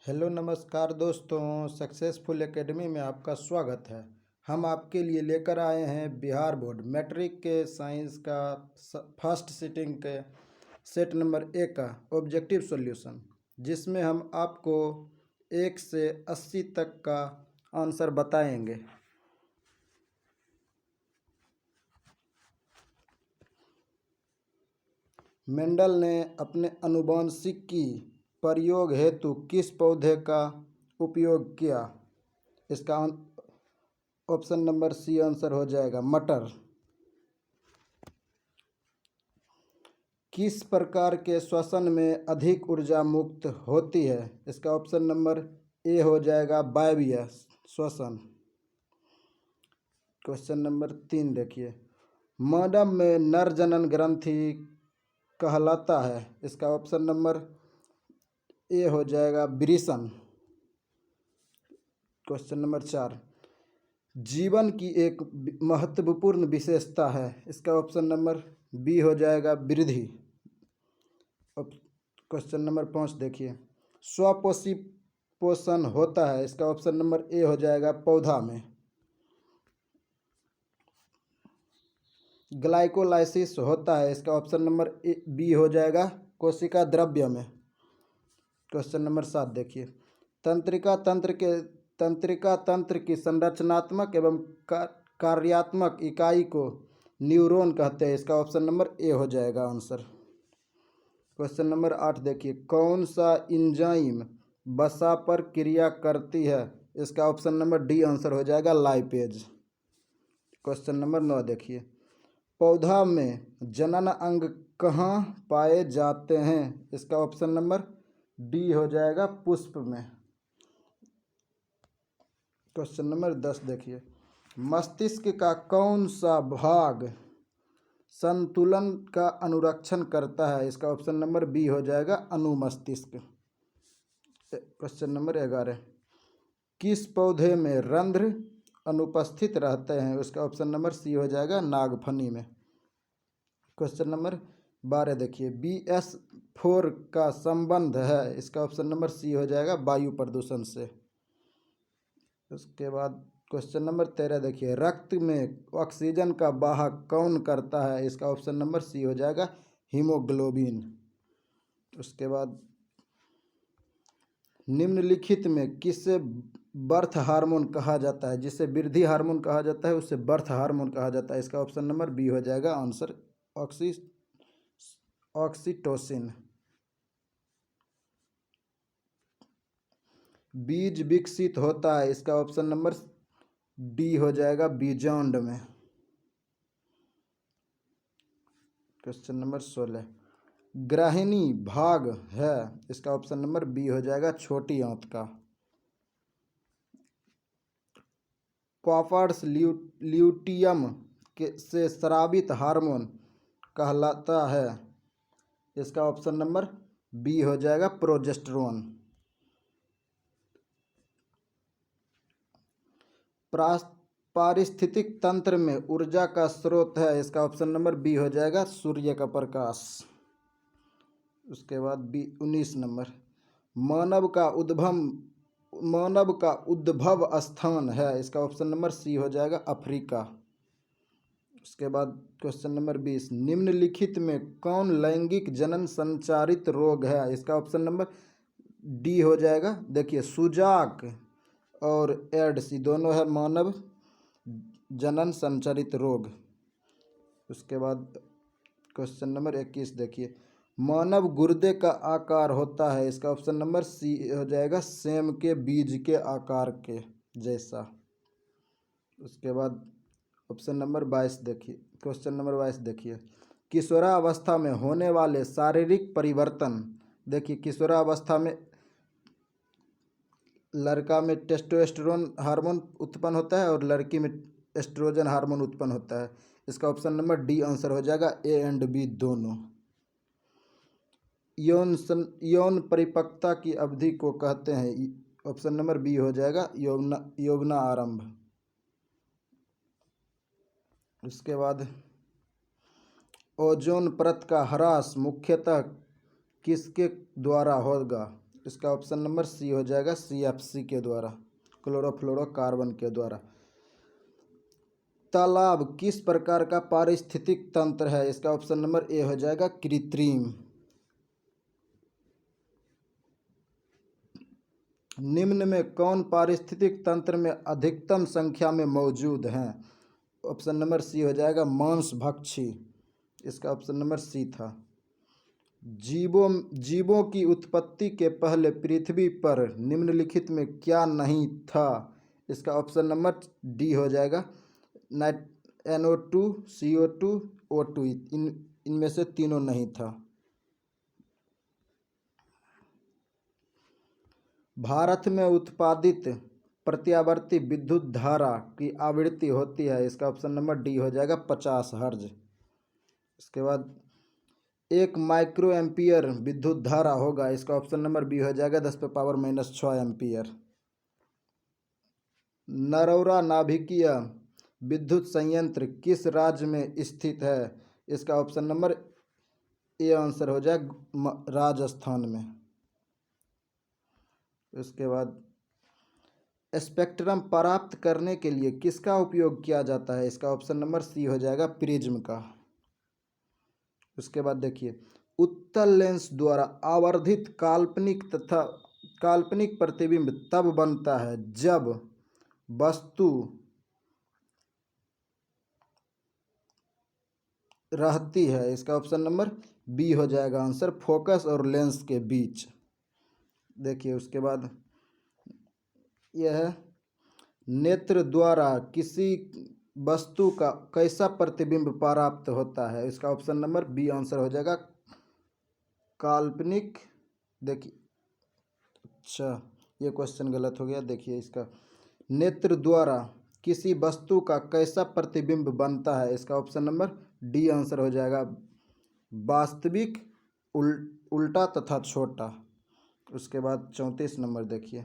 Hello नमस्कार दोस्तों, successful academy में आपका स्वागत है। हम आपके लिए लेकर आए हैं बिहार बोर्ड मैट्रिक के साइंस का फर्स्ट सिटिंग के सेट नंबर 1 का ऑब्जेक्टिव सॉल्यूशन, जिसमें हम आपको 1 से 80 तक का आंसर बताएंगे। मेंडल ने अपने आनुवंशिकी प्रयोग हेतु किस पौधे का उपयोग किया? इसका ऑप्शन नंबर सी आंसर हो जाएगा मटर। किस प्रकार के श्वसन में अधिक ऊर्जा मुक्त होती है? इसका ऑप्शन नंबर ए हो जाएगा वायवीय श्वसन। क्वेश्चन नंबर 3 देखिए, मानव में नर जनन ग्रंथि कहलाता है। इसका ऑप्शन नंबर ए हो जाएगा वृषण। क्वेश्चन नंबर 4, जीवन की एक महत्वपूर्ण विशेषता है। इसका ऑप्शन नंबर बी हो जाएगा वृद्धि। क्वेश्चन नंबर 5 देखिए, स्वपोषी पोषण होता है। इसका ऑप्शन नंबर ए हो जाएगा पौधा में। ग्लाइकोलाइसिस होता है। इसका ऑप्शन नंबर बी हो जाएगा कोशिका द्रव्य में। क्वेश्चन नंबर 7 देखिए, तंत्रिका तंत्र की संरचनात्मक एवं कार्यात्मक इकाई को न्यूरॉन कहते हैं। इसका ऑप्शन नंबर ए हो जाएगा आंसर। क्वेश्चन नंबर 8 देखिए, कौन सा एंजाइम वसा पर क्रिया करती है? इसका ऑप्शन नंबर डी आंसर हो जाएगा लाइपेज। क्वेश्चन नंबर 9 देखिए, पौधा में जनन अंग कहाँ पाए जाते हैं? इसका ऑप्शन नंबर डी हो जाएगा पुष्प में। क्वेश्चन नंबर 10 देखिए, मस्तिष्क का कौन सा भाग संतुलन का अनुरक्षण करता है? इसका ऑप्शन नंबर बी हो जाएगा अनुमस्तिष्क। क्वेश्चन नंबर 11, किस पौधे में रंध्र अनुपस्थित रहते हैं? इसका ऑप्शन नंबर सी हो जाएगा नागफनी में। क्वेश्चन नंबर 12 देखिए, BS4 का संबंध है। इसका ऑप्शन नंबर सी हो जाएगा वायु प्रदूषण से। उसके बाद क्वेश्चन नंबर 13 देखिए, रक्त में ऑक्सीजन का वाहक कौन करता है? इसका ऑप्शन नंबर सी हो जाएगा हीमोग्लोबिन। उसके बाद निम्नलिखित में किसे बर्थ हार्मोन कहा जाता है? जिसे वृद्धि हार्मोन कहा जाता है उसे बर्थ हार्मोन कहा जाता है। इसका ऑप्शन नंबर बी हो जाएगा आंसर ऑक्सीटोसिन। बीज विकसित होता है। इसका ऑप्शन नंबर डी हो जाएगा बीजांड में। क्वेश्चन नंबर 16, ग्राहिनी भाग है। इसका ऑप्शन नंबर बी हो जाएगा छोटी आंत का। कॉपर्स ल्यूटियम से स्रावित हार्मोन कहलाता है। इसका ऑप्शन नंबर बी हो जाएगा प्रोजेस्टेरोन। पारिस्थितिक तंत्र में ऊर्जा का स्रोत है। इसका ऑप्शन नंबर बी हो जाएगा सूर्य का प्रकाश। उसके बाद 19 नंबर, मानव का उद्भव स्थान है। इसका ऑप्शन नंबर सी हो जाएगा अफ्रीका। उसके बाद क्वेश्चन नंबर 20, निम्नलिखित में कौन लैंगिक जनन संचारित रोग है? इसका ऑप्शन नंबर डी हो जाएगा, देखिए सुजाक और एड्स दोनों है मानव जनन संचारित रोग। उसके बाद क्वेश्चन नंबर 21 देखिए, मानव गुर्दे का आकार होता है। इसका ऑप्शन नंबर सी हो जाएगा सेम के बीज के आकार के जैसा। उसके बाद ऑप्शन नंबर 22 देखिए, क्वेश्चन नंबर 22 देखिए, किशोरावस्था में होने वाले शारीरिक परिवर्तन। देखिए किशोरावस्था में लड़का में टेस्टोस्टेरोन हार्मोन उत्पन्न होता है और लड़की में एस्ट्रोजन हार्मोन उत्पन्न होता है। इसका ऑप्शन नंबर डी आंसर हो जाएगा ए एंड बी दोनों। यौन परिपक्वता की अवधि को कहते हैं। ऑप्शन नंबर बी हो जाएगा यौवना आरंभ। उसके बाद ओजोन परत का ह्रास मुख्यतः किसके द्वारा होगा? इसका ऑप्शन नंबर सी हो जाएगा, CFC के द्वारा, क्लोरोफ्लोरोकार्बन के द्वारा। तालाब किस प्रकार का पारिस्थितिक तंत्र है? इसका ऑप्शन नंबर ए हो जाएगा, कृत्रिम। निम्न में कौन पारिस्थितिक तंत्र में अधिकतम संख्या में मौजूद हैं? ऑप्शन नंबर सी हो जाएगा, मांसभक्षी। इसका ऑप्शन नंबर सी था। जीवों की उत्पत्ति के पहले पृथ्वी पर निम्नलिखित में क्या नहीं था? इसका ऑप्शन नंबर डी हो जाएगा, NO2, CO2, O2। इनमें से तीनों नहीं था। भारत में उत्पादित प्रत्यावर्ती विद्युत धारा की आवृत्ति होती है। इसका ऑप्शन नंबर डी हो जाएगा, 50 हर्ज। इसके बाद 1 माइक्रो एम्पियर विद्युत धारा होगा। इसका ऑप्शन नंबर बी हो जाएगा, 10⁻⁻6 एम्पियर। नरौरा नाभिकीय विद्युत संयंत्र किस राज्य में स्थित है? इसका ऑप्शन नंबर ए आंसर हो जाएगा, राजस्थान में। उसके बाद स्पेक्ट्रम प्राप्त करने के लिए किसका उपयोग किया जाता है? इसका ऑप्शन नंबर सी हो जाएगा, प्रिज्म का। उसके बाद देखिए, उत्तल लेंस द्वारा आवर्धित काल्पनिक प्रतिबिंब तब बनता है जब वस्तु रहती है। इसका ऑप्शन नंबर बी हो जाएगा आंसर, फोकस और लेंस के बीच। देखिए उसके बाद यह है, नेत्र द्वारा किसी वस्तु का कैसा प्रतिबिंब प्राप्त होता है? इसका ऑप्शन नंबर बी आंसर हो जाएगा, काल्पनिक। देखिए, अच्छा ये क्वेश्चन गलत हो गया। देखिए इसका, नेत्र द्वारा किसी वस्तु का कैसा प्रतिबिंब बनता है? इसका ऑप्शन नंबर डी आंसर हो जाएगा, वास्तविक, उल्टा तथा छोटा। उसके बाद 34 नंबर देखिए,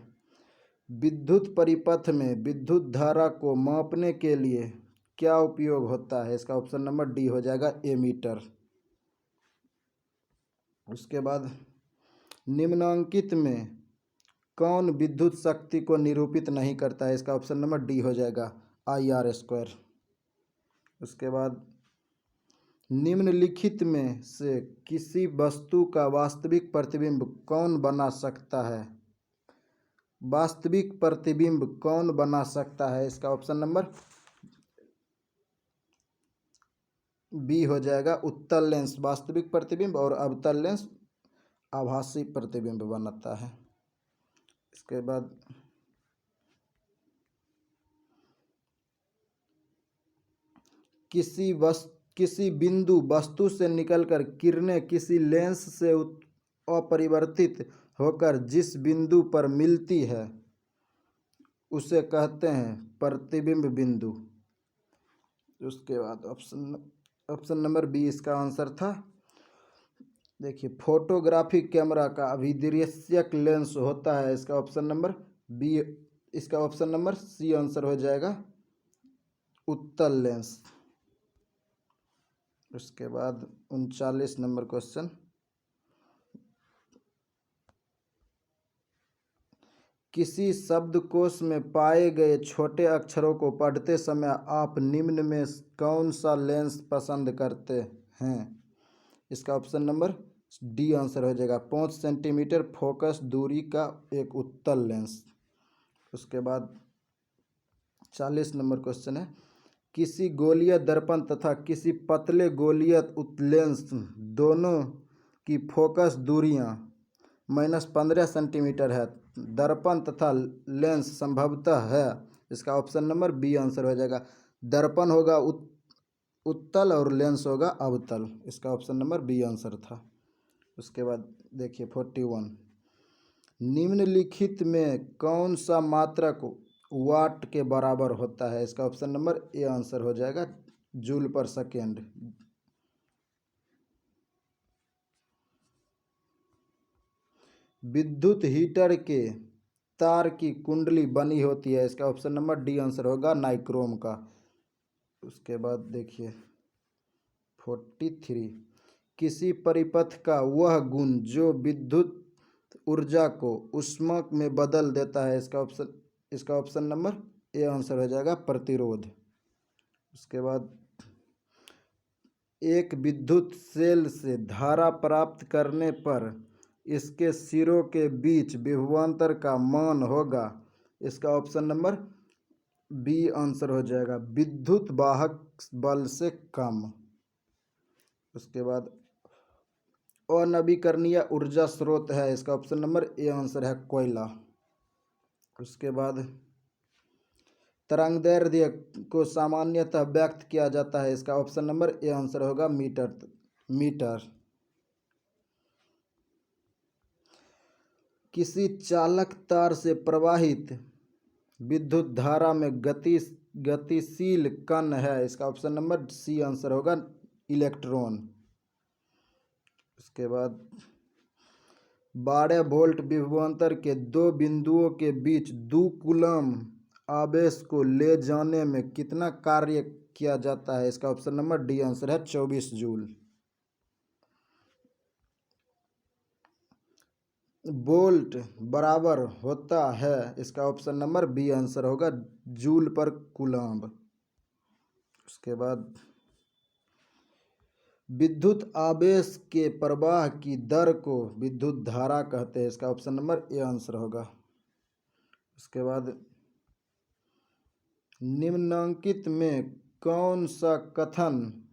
विद्युत परिपथ में विद्युत धारा को मापने के लिए क्या उपयोग होता है? इसका ऑप्शन नंबर डी हो जाएगा, एमीटर। उसके बाद निम्नांकित में कौन विद्युत शक्ति को निरूपित नहीं करता है? इसका ऑप्शन नंबर डी हो जाएगा, IR²। उसके बाद निम्नलिखित में से किसी वस्तु का वास्तविक प्रतिबिंब कौन बना सकता है? वास्तविक प्रतिबिंब कौन बना सकता है? इसका ऑप्शन नंबर बी हो जाएगा, उत्तल लेंस वास्तविक प्रतिबिंब और अवतल लेंस आभासी प्रतिबिंब बनाता है। इसके बाद किसी बिंदु वस्तु से निकलकर किरणें किसी लेंस से अपरिवर्तित होकर जिस बिंदु पर मिलती है उसे कहते हैं प्रतिबिंब बिंदु। उसके बाद ऑप्शन नंबर बी इसका आंसर था। देखिए, फोटोग्राफिक कैमरा का अभिदृश्यक लेंस होता है। इसका ऑप्शन नंबर बी, इसका ऑप्शन नंबर सी आंसर हो जाएगा, उत्तल लेंस। उसके बाद 39 नंबर क्वेश्चन, किसी शब्दकोश में पाए गए छोटे अक्षरों को पढ़ते समय आप निम्न में कौन सा लेंस पसंद करते हैं? इसका ऑप्शन नंबर डी आंसर हो जाएगा, 5 सेंटीमीटर फोकस दूरी का एक उत्तल लेंस। उसके बाद 40 नंबर क्वेश्चन है, किसी गोलीय दर्पण तथा किसी पतले गोलीय लेंस दोनों की फोकस दूरियां -15 सेंटीमीटर है। दर्पण तथा लेंस संभवतः है। इसका ऑप्शन नंबर बी आंसर हो जाएगा, दर्पण होगा उत्तल और लेंस होगा अवतल। इसका ऑप्शन नंबर बी आंसर था। उसके बाद देखिए 41, निम्नलिखित में कौन सा मात्रक वाट के बराबर होता है? इसका ऑप्शन नंबर ए आंसर हो जाएगा, जूल पर सेकेंड। विद्युत हीटर के तार की कुंडली बनी होती है। इसका ऑप्शन नंबर डी आंसर होगा, नाइक्रोम का। उसके बाद देखिए 43, किसी परिपथ का वह गुण जो विद्युत ऊर्जा को ऊष्मा में बदल देता है? इसका ऑप्शन नंबर ए आंसर हो जाएगा प्रतिरोध। उसके बाद एक विद्युत सेल से धारा प्राप्त करने पर इसके सिरों के बीच विभवांतर का मान होगा? इसका ऑप्शन नंबर बी आंसर हो जाएगा विद्युत वाहक बल से कम। उसके बाद अनवीकरणीय ऊर्जा स्रोत है? इसका ऑप्शन नंबर ए आंसर है कोयला। उसके बाद तरंगदैर्ध्य को सामान्यतः व्यक्त किया जाता है? इसका ऑप्शन नंबर ए आंसर होगा मीटर। किसी चालक तार से प्रवाहित विद्युत धारा में गतिशील कण है? इसका ऑप्शन नंबर सी आंसर होगा इलेक्ट्रॉन। उसके बाद 12 वोल्ट विभवांतर के दो बिंदुओं के बीच 2 कूलम आवेश को ले जाने में कितना कार्य किया जाता है? इसका ऑप्शन नंबर डी आंसर है 24 जूल। वोल्ट बराबर होता है? इसका ऑप्शन नंबर बी आंसर होगा जूल पर कूलम्ब। उसके बाद विद्युत आवेश के प्रवाह की दर को विद्युत धारा कहते हैं? इसका ऑप्शन नंबर ए आंसर होगा। उसके बाद निम्नलिखित में कौन सा कथन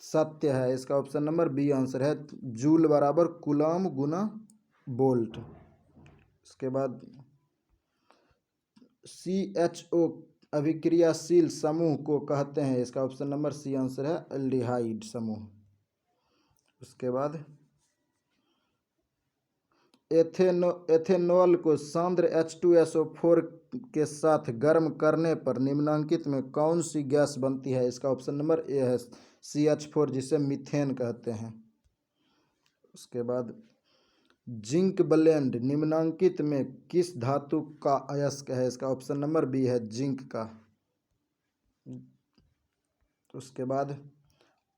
सत्य है? इसका ऑप्शन नंबर बी आंसर है जूल बराबर कूलम्ब गुना वोल्ट। उसके बाद CHO अभिक्रियाशील समूह को कहते हैं? इसका ऑप्शन नंबर सी आंसर है एल्डिहाइड समूह। उसके बाद एथेनॉल को सांद्र H2SO4 के साथ गर्म करने पर निम्नलिखित में कौन सी गैस बनती है? इसका ऑप्शन नंबर ए है CH4 जिसे मीथेन कहते हैं। उसके बाद जिंक ब्लेंड निम्नलिखित में किस धातु का अयस्क है? इसका ऑप्शन नंबर बी है जिंक का। उसके बाद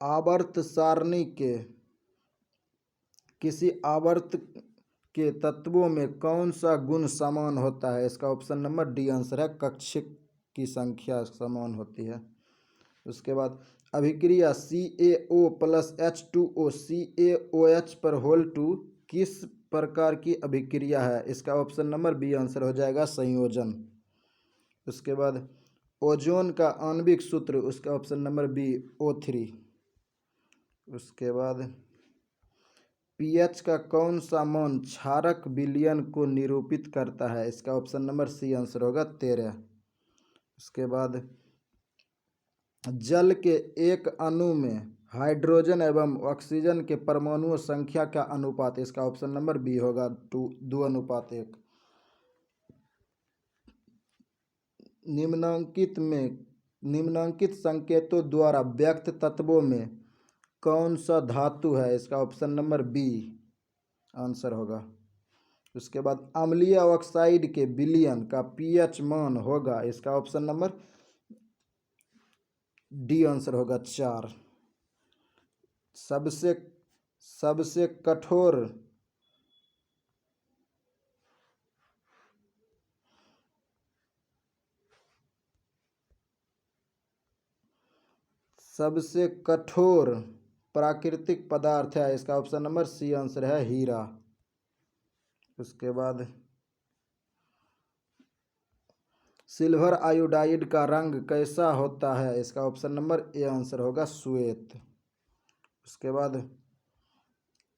आवर्त सारणी के किसी आवर्त के तत्वों में कौन सा गुण समान होता है? इसका ऑप्शन नंबर डी आंसर है कक्षक की संख्या समान होती है। उसके बाद अभिक्रिया CaO प्लस H2O CaOH पर होल 2 किस प्रकार की अभिक्रिया है? इसका ऑप्शन नंबर बी आंसर हो जाएगा संयोजन। उसके बाद ओजोन का आणविक सूत्र? उसका ऑप्शन नंबर बी O3। उसके बाद pH का कौन सा मान क्षारक विलयन को निरूपित करता है? इसका ऑप्शन नंबर सी आंसर होगा 13। उसके बाद जल के एक अणु में हाइड्रोजन एवं ऑक्सीजन के परमाणु संख्या का अनुपात? इसका ऑप्शन नंबर बी होगा 2:1। निम्नलिखित संकेतों द्वारा व्यक्त तत्वों में कौन सा धातु है? इसका ऑप्शन नंबर बी आंसर होगा। उसके बाद अम्लीय ऑक्साइड के विलयन का pH मान होगा? इसका ऑप्शन नंबर डी आंसर होगा 4। सबसे कठोर प्राकृतिक पदार्थ है? इसका ऑप्शन नंबर सी आंसर है हीरा। उसके बाद सिल्वर आयोडाइड का रंग कैसा होता है? इसका ऑप्शन नंबर ए आंसर होगा श्वेत। उसके बाद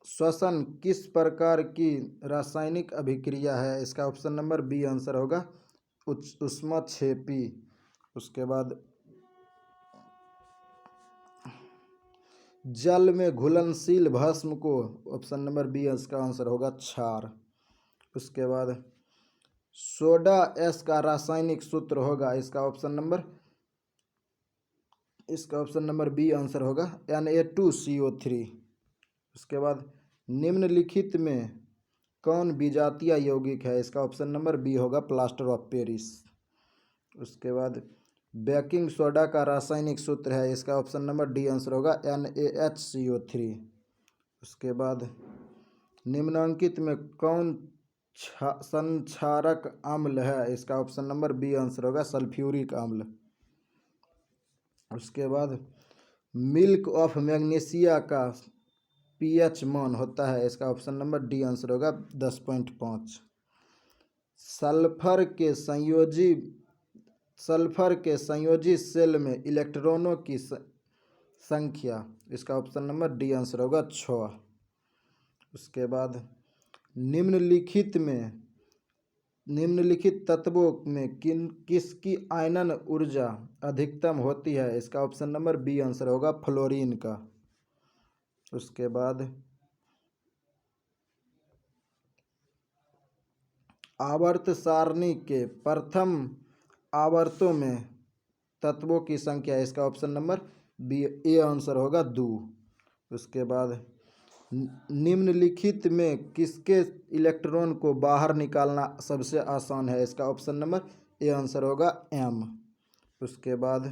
श्वसन किस प्रकार की रासायनिक अभिक्रिया है? इसका ऑप्शन नंबर बी आंसर होगा ऊष्माक्षेपी। उसके बाद जल में घुलनशील भस्म को? ऑप्शन नंबर बी इसका आंसर होगा क्षार। उसके बाद सोडा एस का रासायनिक सूत्र होगा? इसका ऑप्शन नंबर बी आंसर होगा Na2CO3। उसके बाद निम्नलिखित में कौन विजातीय यौगिक है? इसका ऑप्शन नंबर बी होगा प्लास्टर ऑफ पेरिस। उसके बाद बेकिंग सोडा का रासायनिक सूत्र है? इसका ऑप्शन नंबर डी आंसर होगा NaHCO3। उसके बाद निम्नलिखित में कौन संक्षारक अम्ल है? इसका ऑप्शन नंबर बी आंसर होगा सल्फ्यूरिक अम्ल। उसके बाद मिल्क ऑफ मैग्नीशिया का पीएच मान होता है, इसका ऑप्शन नंबर डी आंसर होगा 10.5। सल्फर के संयोजी सेल में इलेक्ट्रॉनों की संख्या, इसका ऑप्शन नंबर डी आंसर होगा 6। उसके बाद निम्नलिखित तत्वों में किसकी आयनन ऊर्जा अधिकतम होती है? इसका ऑप्शन नंबर बी आंसर होगा फ्लोरीन का। उसके बाद आवर्त सारणी के प्रथम आवर्तों में तत्वों की संख्या, इसका option number B a answer होगा 2। उसके बाद निम्नलिखित में किसके इलेक्ट्रॉन को बाहर निकालना सबसे आसान है? इसका ऑप्शन नंबर ए आंसर होगा एम। उसके बाद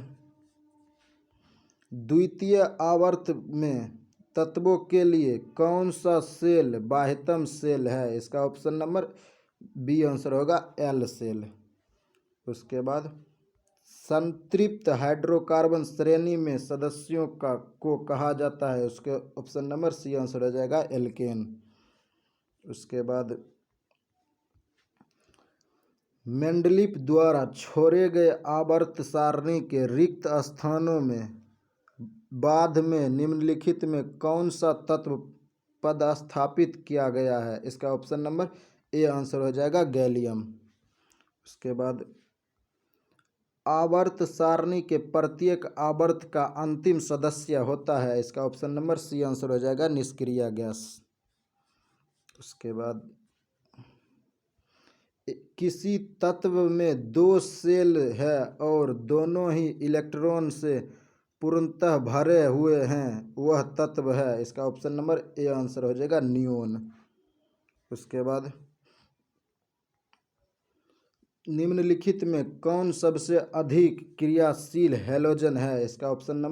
द्वितीय आवर्त में तत्वों के लिए कौन सा सेल बाह्यतम सेल है? इसका ऑप्शन नंबर बी आंसर होगा एल सेल। उसके बाद संतृप्त हाइड्रोकार्बन श्रेणी में सदस्यों को कहा जाता है, उसके ऑप्शन नंबर सी आंसर हो जाएगा एल्केन। उसके बाद मेंडलीफ द्वारा छोड़े गए आवर्त सारणी के रिक्त स्थानों में बाद में निम्नलिखित में कौन सा तत्व पदस्थापित किया गया है? इसका ऑप्शन नंबर ए आंसर हो जाएगा गैलियम। उसके बाद आवर्त सारणी के प्रत्येक आवर्त का अंतिम सदस्य होता है, इसका ऑप्शन नंबर सी आंसर हो जाएगा निष्क्रिय गैस। उसके बाद किसी तत्व में 2 सेल है और दोनों ही इलेक्ट्रॉन से पूर्णतः भरे हुए हैं, वह तत्व है, इसका ऑप्शन नंबर ए आंसर हो जाएगा नियोन। उसके बाद निम्नलिखित में कौन सबसे अधिक क्रियाशील हैलोजन है? इसका ऑप्शन नंबर